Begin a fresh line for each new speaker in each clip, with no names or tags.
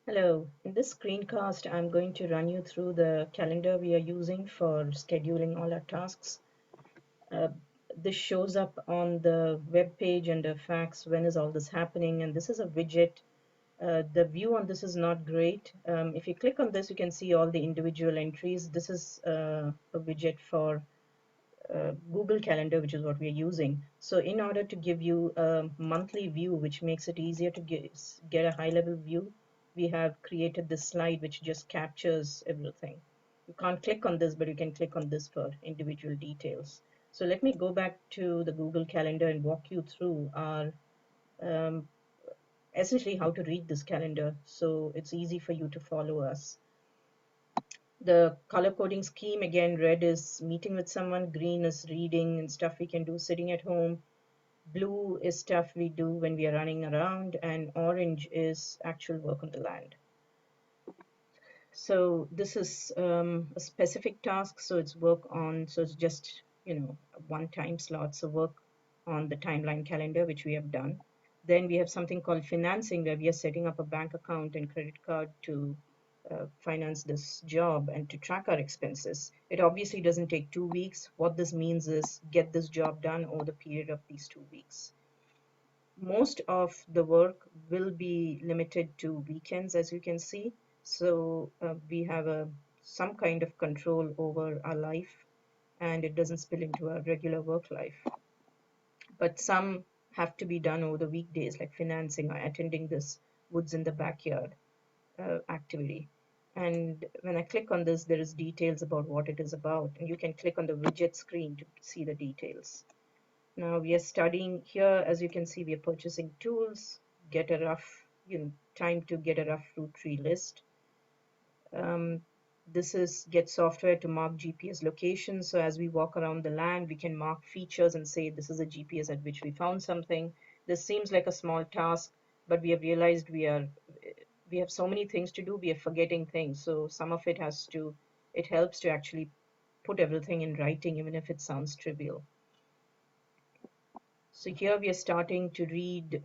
Hello, in this screencast, I'm going to run you through the calendar we are using for scheduling all our tasks. Uh, this shows up on the web page under facts, when is all this happening, and this is a widget. The view on this is not great. If you click on this, you can see all the individual entries. This is a widget for Google Calendar, which is what we're using. So in order to give you a monthly view, which makes it easier to get a high level view, we have created this slide which just captures everything. You can't click on this, but you can click on this for individual details. So let me go back to the Google Calendar and walk you through our um, essentially how to read this calendar so it's easy for you to follow us. The color coding scheme, again, red is meeting with someone, green is reading and stuff we can do sitting at home, blue is stuff we do when we are running around, and orange is actual work on the land. So this is a specific task, so it's work on, so it's just, one time slot, so work on the timeline calendar, which we have done. Then we have something called financing, where we are setting up a bank account and credit card to finance this job and to track our expenses. It obviously doesn't take 2 weeks. What this means is get this job done over the period of these 2 weeks. Most of the work will be limited to weekends, as you can see. So we have some kind of control over our life, and it doesn't spill into our regular work life. But some have to be done over the weekdays, like financing or attending this woods in the backyard activity. And when I click on this, there is details about what it is about, and you can click on the widget screen to see the details. Now we are studying here. As you can see, we are purchasing tools, get a rough, time to get a rough route tree list. Um, this is get software to mark GPS locations. So as we walk around the land, we can mark features and say this is a GPS at which we found something. This seems like a small task, but we have realized we have so many things to do, we are forgetting things. So some of it helps to actually put everything in writing, even if it sounds trivial. So here we are starting to read,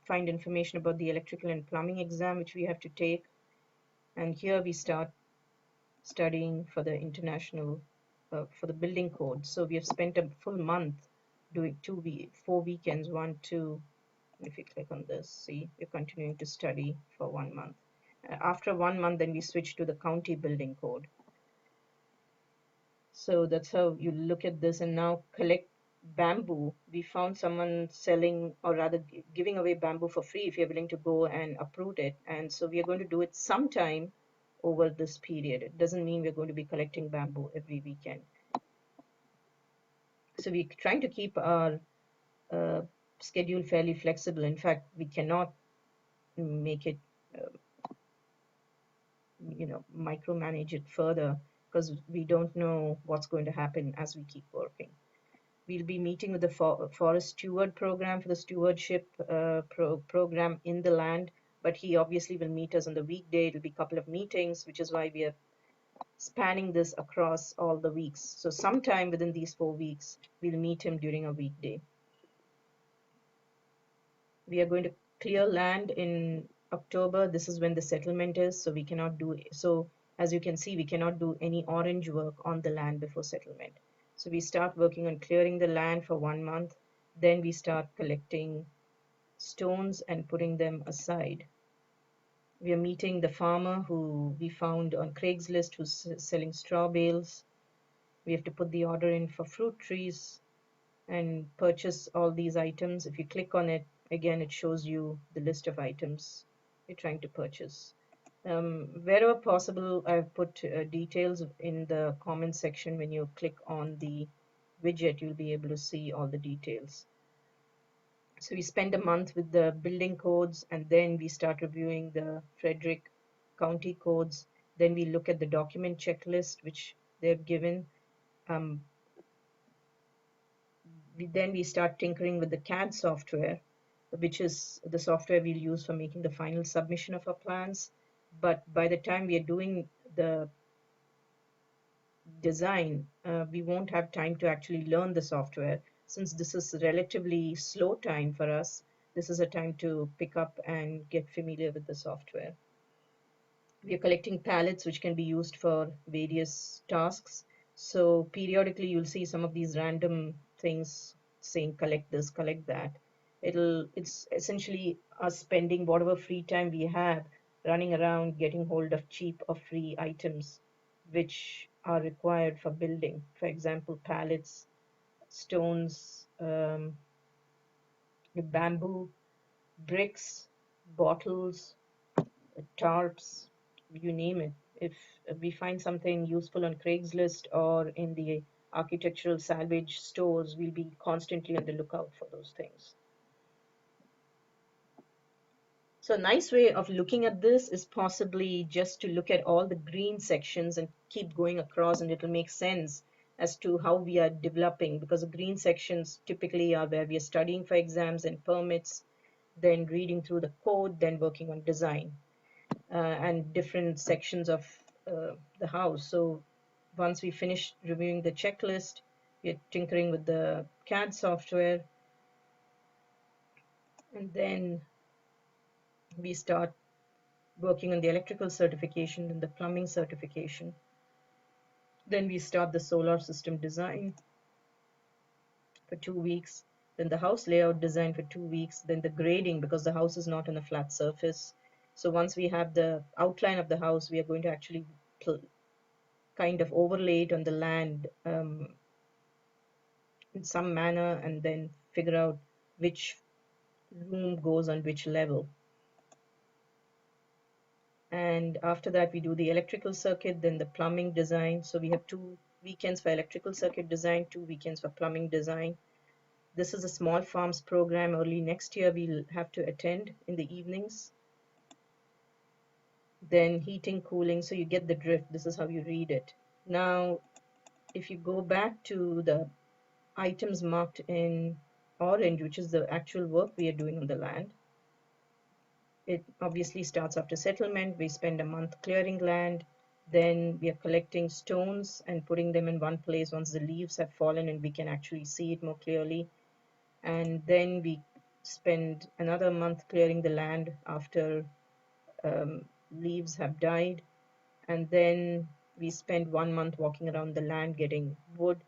find information about the electrical and plumbing exam, which we have to take. And here we start studying for the international, for the building code. So we have spent a full month doing 4 weekends, 1, 2. If you click on this, see, we're continuing to study for 1 month. After 1 month, then we switch to the county building code. So that's how you look at this. And now collect bamboo. We found someone selling, or rather giving away bamboo for free if you're willing to go and uproot it. And so we are going to do it sometime over this period. It doesn't mean we're going to be collecting bamboo every weekend. So we're trying to keep our uh, schedule fairly flexible. In fact, we cannot make it, micromanage it further, because we don't know what's going to happen as we keep working. We'll be meeting with the forest steward program for the stewardship program in the land, but he obviously will meet us on the weekday. It'll be a couple of meetings, which is why we are spanning this across all the weeks. So sometime within these 4 weeks, we'll meet him during a weekday. We are going to clear land in October. This is when the settlement is, so we cannot do so. As you can see, we cannot do any orange work on the land before settlement. So we start working on clearing the land for 1 month. Then we start collecting stones and putting them aside. We are meeting the farmer who we found on Craigslist who's selling straw bales. We have to put the order in for fruit trees and purchase all these items. If you click on it, again, it shows you the list of items you're trying to purchase. Wherever possible, I've put details in the comment section. When you click on the widget, you'll be able to see all the details. So we spend a month with the building codes, and then we start reviewing the Frederick County codes. Then we look at the document checklist, which they've given. Um, then we start tinkering with the CAD software, which is the software we'll use for making the final submission of our plans. But by the time we are doing the design, we won't have time to actually learn the software. Since this is relatively slow time for us, this is a time to pick up and get familiar with the software. We are collecting palettes which can be used for various tasks. So periodically you'll see some of these random things saying collect this, collect that. It's essentially us spending whatever free time we have running around getting hold of cheap or free items which are required for building. For example, pallets, stones, bamboo, bricks, bottles, tarps, you name it. If we find something useful on Craigslist or in the architectural salvage stores, we'll be constantly on the lookout for those things. So a nice way of looking at this is possibly just to look at all the green sections and keep going across, and it'll make sense as to how we are developing, because the green sections typically are where we are studying for exams and permits, then reading through the code, then working on design. And different sections of the house. So once we finish reviewing the checklist, we're tinkering with the CAD software, and then we start working on the electrical certification and the plumbing certification. Then we start the solar system design for 2 weeks, then the house layout design for 2 weeks, then the grading because the house is not on a flat surface. So once we have the outline of the house, we are going to actually kind of overlay it on the land in some manner and then figure out which room goes on which level. And after that, we do the electrical circuit, then the plumbing design. So we have 2 weekends for electrical circuit design, 2 weekends for plumbing design. This is a small farms program. Early next year, we'll have to attend in the evenings. Then heating, cooling. So you get the drift. This is how you read it. Now, if you go back to the items marked in orange, which is the actual work we are doing on the land, it obviously starts after settlement. We spend a month clearing land. Then we are collecting stones and putting them in one place once the leaves have fallen and we can actually see it more clearly. And then we spend another month clearing the land after leaves have died. And then we spend 1 month walking around the land getting wood.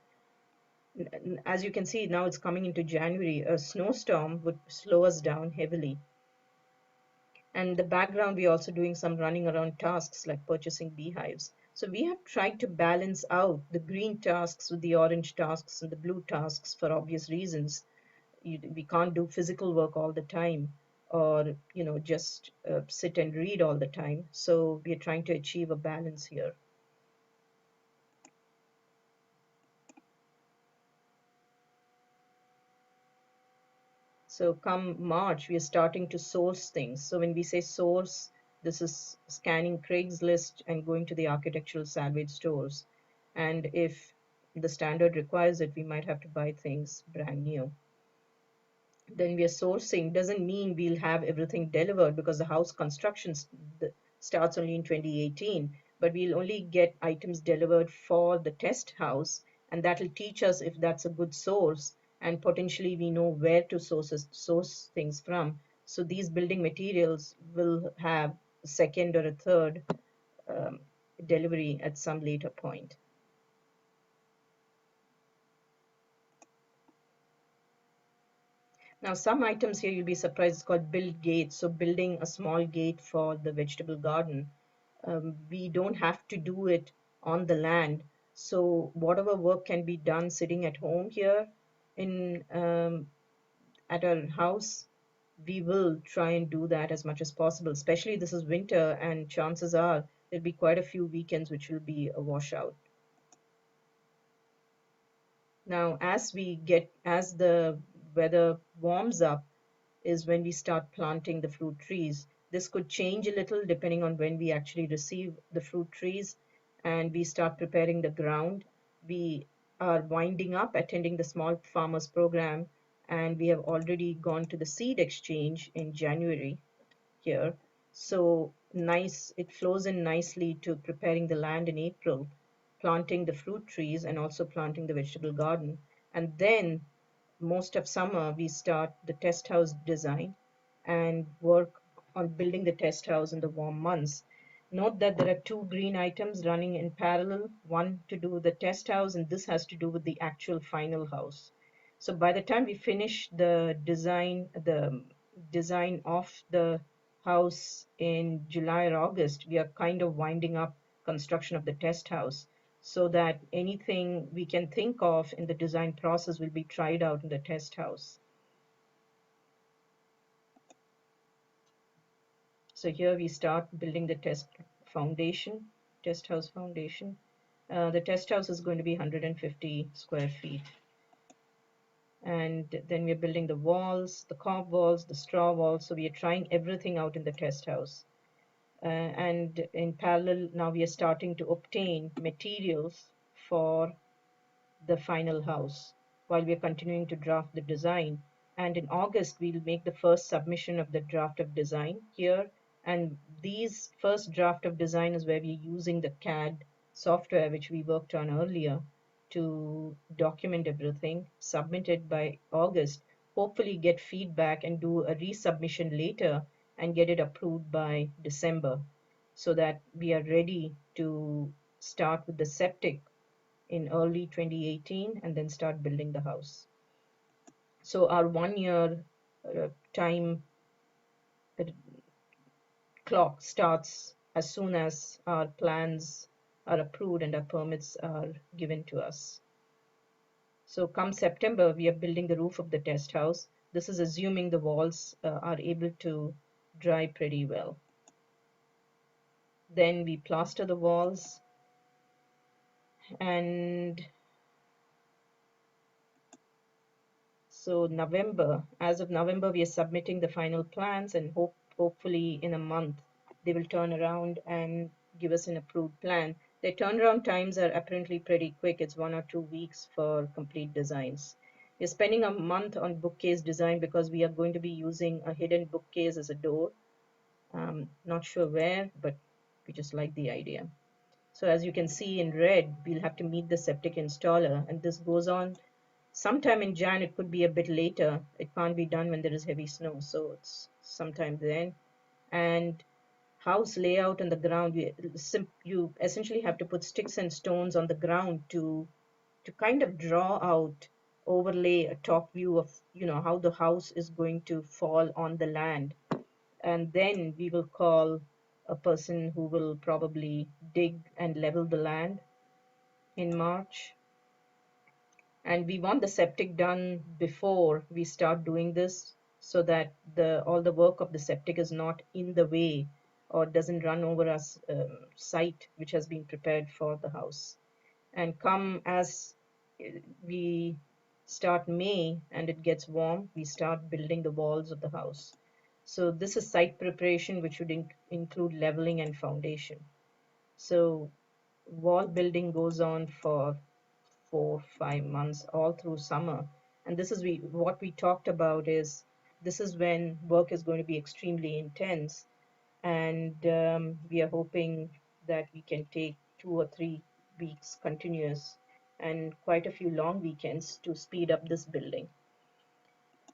As you can see, now it's coming into January. A snowstorm would slow us down heavily. And the background, we're also doing some running around tasks like purchasing beehives. So we have tried to balance out the green tasks with the orange tasks and the blue tasks for obvious reasons. We can't do physical work all the time or, just sit and read all the time. So we're trying to achieve a balance here. So come March, we are starting to source things. So when we say source, this is scanning Craigslist and going to the architectural salvage stores. And if the standard requires it, we might have to buy things brand new. Then we are sourcing doesn't mean we'll have everything delivered because the house construction starts only in 2018, but we'll only get items delivered for the test house, and that'll teach us if that's a good source, and potentially we know where to source things from. So these building materials will have a second or a third um, delivery at some later point. Now, some items here you'll be surprised, it's called build gate. So building a small gate for the vegetable garden. We don't have to do it on the land. So whatever work can be done sitting at home here in at our house, we will try and do that as much as possible. Especially this is winter, and chances are there'll be quite a few weekends which will be a washout. Now, as the weather warms up, is when we start planting the fruit trees. This could change a little depending on when we actually receive the fruit trees and we start preparing the ground. We are winding up attending the small farmers program, and we have already gone to the seed exchange in January here. So nice, it flows in nicely to preparing the land in April, planting the fruit trees and also planting the vegetable garden. And then most of summer, we start the test house design and work on building the test house in the warm months. Note that there are two green items running in parallel, one to do with the test house, and this has to do with the actual final house. So by the time we finish the design of the house in July or August, we are kind of winding up construction of the test house so that anything we can think of in the design process will be tried out in the test house. So here we start building the test house foundation. The test house is going to be 150 square feet. And then we're building the walls, the cob walls, the straw walls. So we are trying everything out in the test house. And in parallel, now we are starting to obtain materials for the final house while we are continuing to draft the design. And in August, we'll make the first submission of the draft of design here. And these first draft of design is where we're using the CAD software, which we worked on earlier, to document everything, submit it by August, hopefully get feedback and do a resubmission later and get it approved by December so that we are ready to start with the septic in early 2018 and then start building the house. So our 1 year time clock starts as soon as our plans are approved and our permits are given to us. So come September, we are building the roof of the test house. This is assuming the walls are able to dry pretty well. Then we plaster the walls, and so as of November, we are submitting the final plans, and hopefully in a month they will turn around and give us an approved plan. Their turnaround times are apparently pretty quick. It's 1 or 2 weeks for complete designs. We're spending a month on bookcase design because we are going to be using a hidden bookcase as a door. Not sure where, but we just like the idea. So as you can see in red, we'll have to meet the septic installer, and this goes on sometime in Jan. It could be a bit later. It can't be done when there is heavy snow, so it's sometime then. And house layout on the ground, you essentially have to put sticks and stones on the ground to kind of draw out, overlay a top view of how the house is going to fall on the land. And then we will call a person who will probably dig and level the land in March. And we want the septic done before we start doing this so that all the work of the septic is not in the way or doesn't run over us site which has been prepared for the house. And come as we start May and it gets warm, we start building the walls of the house. So this is site preparation, which would include leveling and foundation. So wall building goes on for 4 or 5 months all through summer. And this is what we talked about is this is when work is going to be extremely intense. And we are hoping that we can take 2 or 3 weeks continuous and quite a few long weekends to speed up this building.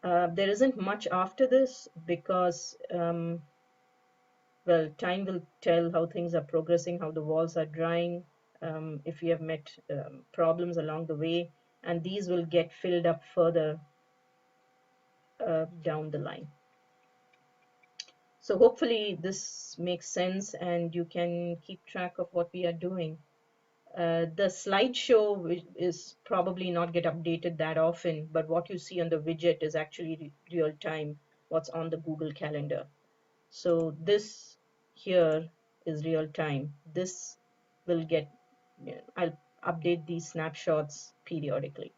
There isn't much after this because well, time will tell how things are progressing, how the walls are drying, if we have met problems along the way, and these will get filled up further down the line. So hopefully this makes sense and you can keep track of what we are doing. The slideshow is probably not get updated that often, but what you see on the widget is actually real time, what's on the Google Calendar. So this here is real time. This will get, I'll update these snapshots periodically.